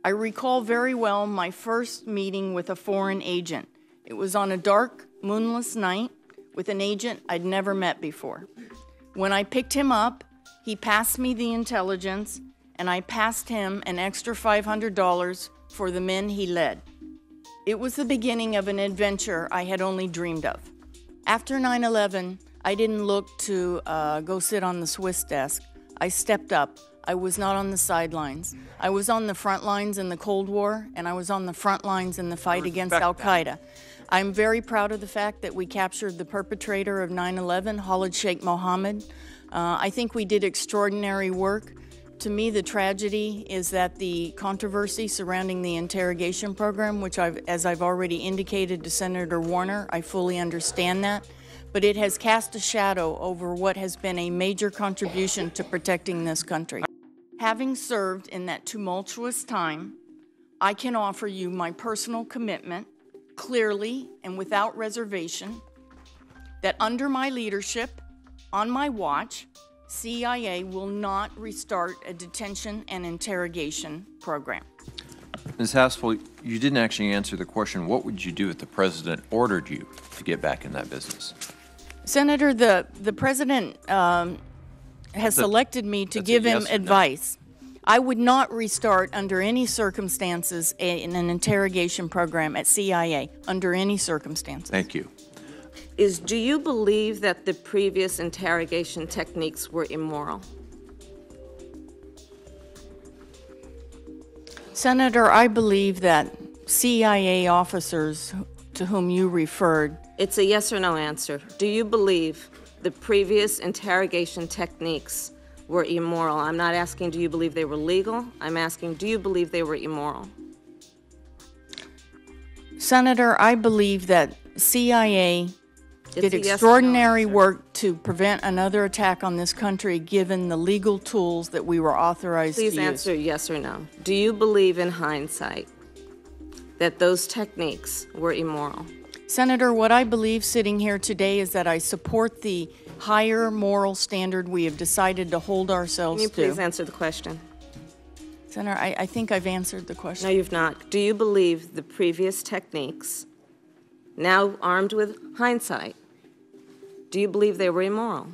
I recall very well my first meeting with a foreign agent. It was on a dark, moonless night with an agent I'd never met before. When I picked him up, he passed me the intelligence, and I passed him an extra $500 for the men he led. It was the beginning of an adventure I had only dreamed of. After 9/11, I didn't look to go sit on the Swiss desk. I stepped up. I was not on the sidelines. I was on the front lines in the Cold War, and I was on the front lines in the fight against Al-Qaeda. I'm very proud of the fact that we captured the perpetrator of 9/11, Khalid Sheikh Mohammed. I think we did extraordinary work. To me, the tragedy is that the controversy surrounding the interrogation program, which as I've already indicated to Senator Warner, I fully understand that, but it has cast a shadow over what has been a major contribution to protecting this country. Having served in that tumultuous time, I can offer you my personal commitment, clearly and without reservation, that under my leadership, on my watch, CIA will not restart a detention and interrogation program. Ms. Haspel, you didn't actually answer the question. What would you do if the president ordered you to get back in that business? Senator, the president has selected me to give him advice. I would not restart under any circumstances in an interrogation program at CIA, under any circumstances. Thank you. Do you believe that the previous interrogation techniques were immoral? Senator, I believe that CIA officers to whom you referred. It's a yes or no answer. Do you believe the previous interrogation techniques were immoral? I'm not asking do you believe they were legal. I'm asking do you believe they were immoral? Senator, I believe that CIA did extraordinary work to prevent another attack on this country given the legal tools that we were authorized to use. Please answer yes or no. Do you believe in hindsight that those techniques were immoral? Senator, what I believe sitting here today is that I support the higher moral standard we have decided to hold ourselves to. Can you please answer the question? Senator, I think I've answered the question. No, you've not. Do you believe the previous techniques, now armed with hindsight, do you believe they were immoral?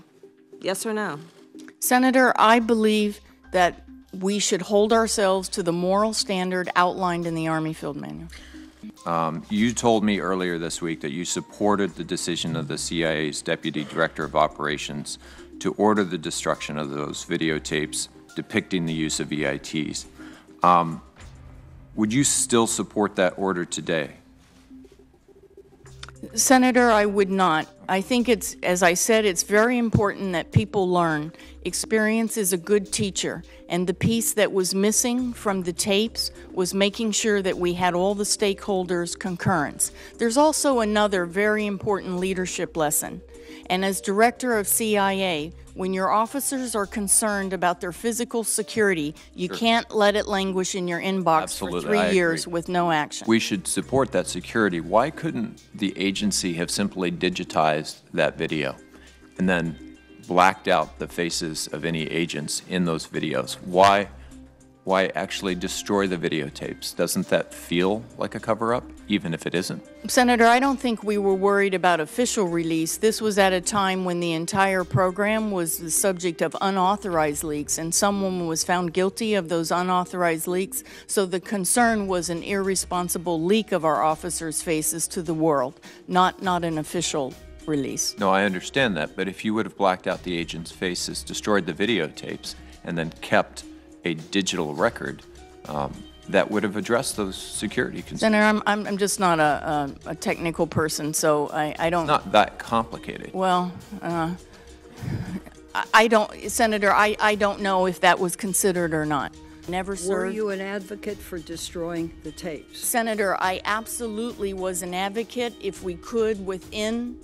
Yes or no? Senator, I believe that we should hold ourselves to the moral standard outlined in the Army Field Manual. You told me earlier this week that you supported the decision of the CIA's Deputy Director of Operations to order the destruction of those videotapes depicting the use of EITs. Would you still support that order today? Senator, I would not. I think it's, as I said, it's very important that people learn. Experience is a good teacher, and the piece that was missing from the tapes was making sure that we had all the stakeholders' concurrence. There's also another very important leadership lesson, and as director of CIA, when your officers are concerned about their physical security, you can't let it languish in your inbox for 3 years with no action. We should support that security. Why couldn't the agency have simply digitized that video and then blacked out the faces of any agents in those videos? Why actually destroy the videotapes? Doesn't that feel like a cover-up, even if it isn't? Senator, I don't think we were worried about official release. This was at a time when the entire program was the subject of unauthorized leaks, and someone was found guilty of those unauthorized leaks. So the concern was an irresponsible leak of our officers' faces to the world, not an official release. No, I understand that, but if you would have blacked out the agents' faces, destroyed the videotapes, and then kept a digital record, that would have addressed those security concerns. Senator, I'm just not a technical person, so I don't. It's not that complicated. Well, I don't, Senator. I don't know if that was considered or not. Never served. Were you an advocate for destroying the tapes? Senator, I absolutely was an advocate if we could within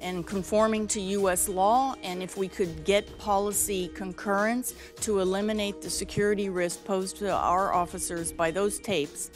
and conforming to U.S. law, and if we could get policy concurrence to eliminate the security risk posed to our officers by those tapes,